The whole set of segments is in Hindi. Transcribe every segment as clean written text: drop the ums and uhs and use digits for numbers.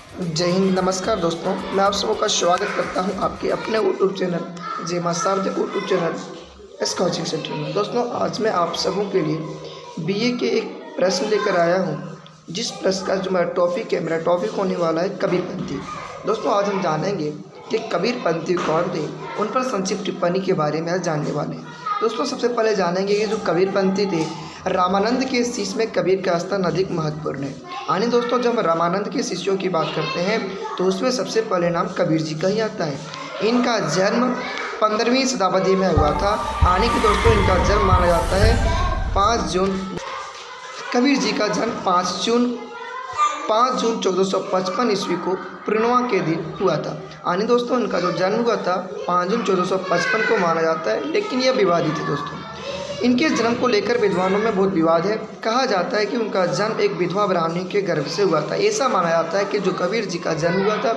जय हिंद। नमस्कार दोस्तों, मैं आप सबों का स्वागत करता हूं आपके अपने यूट्यूब चैनल जय मां शारदे यूट्यूब चैनल इस कोचिंग सेंटर में। दोस्तों, आज मैं आप सबों के लिए बीए के एक प्रश्न लेकर आया हूं, जिस प्रश्न का जो मेरा टॉपिक है, मेरा टॉपिक होने वाला है कबीरपंथी। दोस्तों, आज हम जानेंगे कि कबीरपंथी कौन थे, उन पर संक्षिप्त टिप्पणी के बारे में आज जानने वाले हैं। दोस्तों, सबसे पहले जानेंगे कि जो कबीरपंथी थे, रामानंद के शिष्य में कबीर का स्थान अधिक महत्वपूर्ण है। यानी दोस्तों, जब हम रामानंद के शिष्यों की बात करते हैं तो उसमें सबसे पहले नाम कबीर जी का ही आता है। इनका जन्म 15वीं शताब्दी में हुआ था। यानी कि दोस्तों, इनका जन्म माना जाता है 5 जून। कबीर जी का जन्म 5 जून 1455 ईस्वी को पूर्णिमा के दिन हुआ था। यानी दोस्तों, इनका जो जन्म हुआ था 5 जून 1455 को माना जाता है, लेकिन यह विवादित है। दोस्तों, इनके जन्म को लेकर विद्वानों में बहुत विवाद है। कहा जाता है कि उनका जन्म एक विधवा ब्राह्मणी के गर्भ से हुआ था। ऐसा माना जाता है कि जो कबीर जी का जन्म हुआ था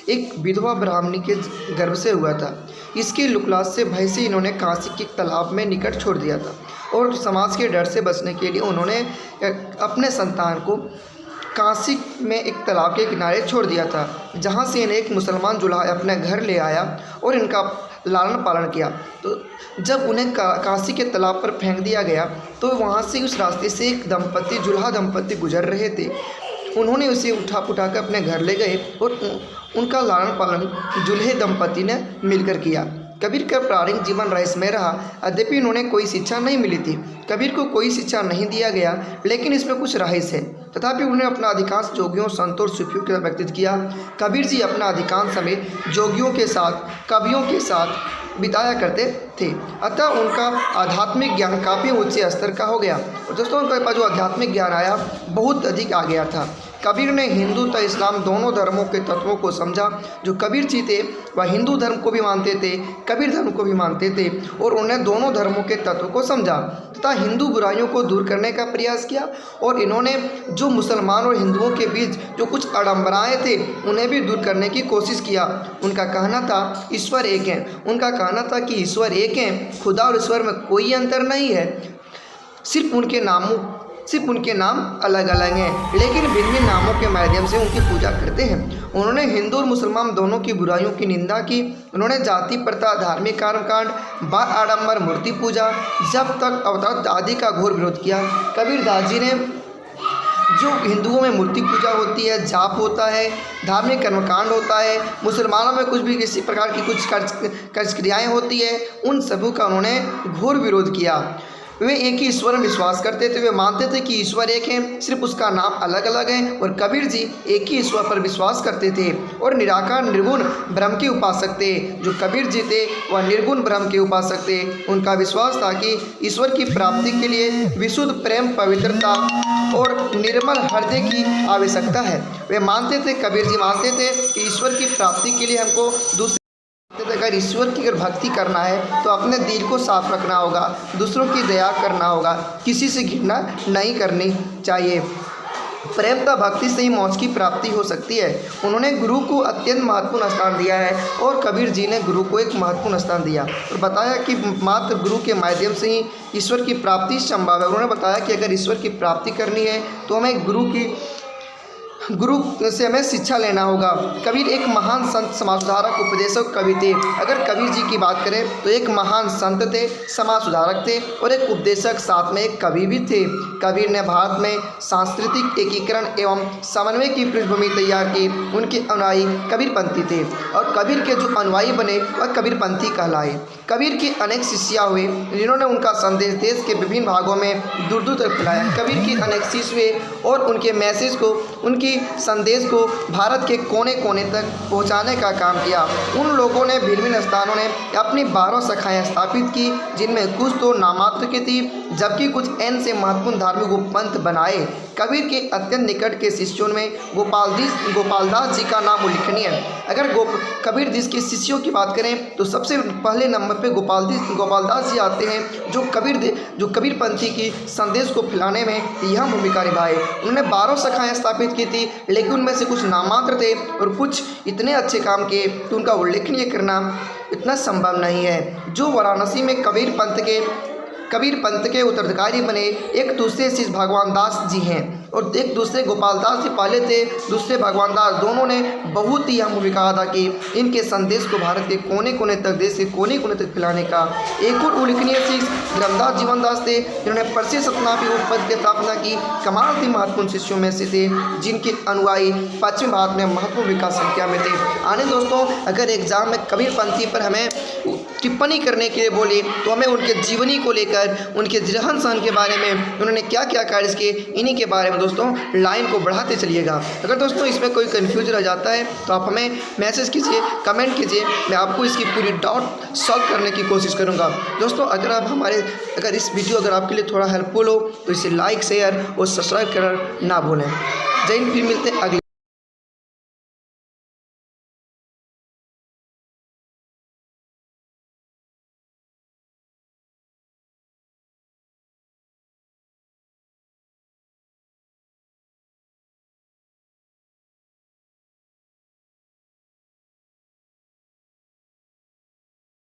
एक विधवा ब्राह्मणी के गर्भ से हुआ था। इसके लुकलास से भय से इन्होंने काशी के तालाब में निकट छोड़ दिया था और समाज के डर से बचने के लिए उन्होंने अपने संतान को काशी में एक तालाब के किनारे छोड़ दिया था, जहाँ से इन्हें एक मुसलमान दूल्हा अपने घर ले आया और इनका लालन पालन किया। तो जब उन्हें काशी के तालाब पर फेंक दिया गया तो वहाँ से उस रास्ते से एक दंपति, दूल्हा दंपति गुजर रहे थे। उन्होंने उसे उठा कर अपने घर ले गए और उनका लालन पालन दूल्हे दंपति ने मिलकर किया। कबीर का प्रारंभिक जीवन रहस्यमय रहा। यद्यपि उन्होंने कोई शिक्षा नहीं मिली थी, कबीर को कोई शिक्षा नहीं दिया गया, लेकिन इसमें कुछ रहस्य है। तथापि उन्होंने अपना अधिकांश जोगियों, संतों और सूफियों के साथ व्यतीत किया। कबीर जी अपना अधिकांश समय जोगियों के साथ, कवियों के साथ बिताया करते थे। अतः उनका आध्यात्मिक ज्ञान काफ़ी ऊंचे स्तर का हो गया। और दोस्तों, उनके पास जो आध्यात्मिक ज्ञान आया बहुत अधिक आ गया था। कबीर ने हिंदू तथा इस्लाम दोनों धर्मों के तत्वों को समझा। जो कबीर जी थे वह हिंदू धर्म को भी मानते थे, कबीर धर्म को भी मानते थे, और उन्होंने दोनों धर्मों के तत्व को समझा तथा हिंदू बुराइयों को दूर करने का प्रयास किया। और इन्होंने जो मुसलमान और हिंदुओं के बीच जो कुछ आडम्बराएँ थे उन्हें भी दूर करने की कोशिश किया। उनका कहना था ईश्वर एक है। उनका कहना था कि ईश्वर एक है, खुदा और ईश्वर में कोई अंतर नहीं है, सिर्फ उनके नाम अलग अलग हैं, लेकिन भिन्न भिन्न नामों के माध्यम से उनकी पूजा करते हैं। उन्होंने हिंदू और मुसलमान दोनों की बुराइयों की निंदा की। उन्होंने जाति प्रथा, धार्मिक कर्मकांड, बाल आडम्बर, मूर्ति पूजा, जब तक अवतार आदि का घोर विरोध किया। कबीरदास जी ने जो हिंदुओं में मूर्ति पूजा होती है, जाप होता है, धार्मिक कर्मकांड होता है, मुसलमानों में कुछ भी किसी प्रकार की कुछ कर्ज क्रियाएँ होती है, उन सबों का उन्होंने घोर विरोध किया। वे एक ही ईश्वर में विश्वास करते थे। वे मानते थे कि ईश्वर एक है, सिर्फ उसका नाम अलग अलग है। और कबीर जी एक ही ईश्वर पर विश्वास करते थे और निराकार निर्गुण ब्रह्म के उपासक थे। जो कबीर जी थे वह निर्गुण ब्रह्म के उपासक थे। उनका विश्वास था कि ईश्वर की प्राप्ति के लिए विशुद्ध प्रेम, पवित्रता और निर्मल हृदय की आवश्यकता है। वे मानते थे, कबीर जी मानते थे कि ईश्वर की प्राप्ति के लिए हमको अगर ईश्वर की भक्ति करना है तो अपने दिल को साफ रखना होगा, दूसरों की दया करना होगा, किसी से घृणा नहीं करनी चाहिए। प्रेम तथा भक्ति से ही मोक्ष की प्राप्ति हो सकती है। उन्होंने गुरु को अत्यंत महत्वपूर्ण स्थान दिया है और कबीर जी ने गुरु को एक महत्वपूर्ण स्थान दिया और बताया कि मात्र गुरु के माध्यम से ही ईश्वर की प्राप्ति संभव है। उन्होंने बताया कि अगर ईश्वर की प्राप्ति करनी है तो हमें गुरु से हमें शिक्षा लेना होगा। कबीर एक महान संत, समाज सुधारक, उपदेशक कवि थे। अगर कबीर जी की बात करें तो एक महान संत थे, समाज सुधारक थे और एक उपदेशक, साथ में एक कवि भी थे। कबीर ने भारत में सांस्कृतिक एकीकरण एवं समन्वय की पृष्ठभूमि तैयार की। उनके अनुयायी कबीरपंथी थे और कबीर के जो अनुयायी बने वह कबीरपंथी कहलाए। कबीर के अनेक शिष्य हुए जिन्होंने उनका संदेश देश के विभिन्न भागों में दूर दूर तक फैलाया। कबीर के अनेक शिष्य हुए और उनके मैसेज को, उनकी संदेश को भारत के कोने कोने तक पहुंचाने का काम किया। उन लोगों ने भिन्न भिन्न स्थानों ने अपनी 12 शाखाएं स्थापित की, जिनमें कुछ तो नामात्र की थी, जबकि कुछ एन से महत्वपूर्ण धार्मिक उपपंथ बनाए। कबीर के अत्यंत निकट के शिष्यों में गोपालदास जी का नाम उल्लेखनीय है। अगर कबीर जी के शिष्यों की बात करें तो सबसे पहले नंबर पे गोपालदास जी आते हैं, जो कबीरपंथी की संदेश को फैलाने में यह भूमिका निभाए। उन्होंने 12 शाखाएं स्थापित की थी, लेकिन उनमें से कुछ नामात्र थे और कुछ इतने अच्छे काम किए तो उनका उल्लेखनीय करना इतना संभव नहीं है। जो वाराणसी में कबीर पंथ के उत्तराधिकारी बने एक दूसरे शिष्य भगवान दास जी हैं। और एक दूसरे गोपाल दास जी पाले थे, दूसरे भगवान दास, दोनों ने बहुत ही अहम भूमिका अदा की इनके संदेश को भारत के कोने कोने तक, देश के कोने कोने तक फैलाने का। एक और उल्लेखनीय सिख धर्मदास जीवनदास थे, जिन्होंने प्रसिद्ध सतनामी पद की स्थापना की। कमाल थी, महत्वपूर्ण शिष्यों में से थे, जिनके अनुयायी पश्चिम भारत में महत्वपूर्ण विकास संख्या में थे। आने दोस्तों, अगर एग्जाम में कबीरपंथी पर हमें टिप्पणी करने के लिए बोले तो हमें उनके जीवनी को लेकर, उनके रहन सहन के बारे में, उन्होंने क्या क्या कार्य किए, इन्हीं के बारे में दोस्तों लाइन को बढ़ाते चलिएगा। अगर दोस्तों इसमें कोई कन्फ्यूज रह जाता है तो आप हमें मैसेज कीजिए, कमेंट कीजिए, मैं आपको इसकी पूरी डाउट सॉल्व करने की कोशिश करूँगा। दोस्तों अगर इस वीडियो अगर आपके लिए थोड़ा हेल्पफुल हो तो इसे लाइक, शेयर और सब्सक्राइब करना ना भूलें। जय हिंद, फिर मिलते हैं अगले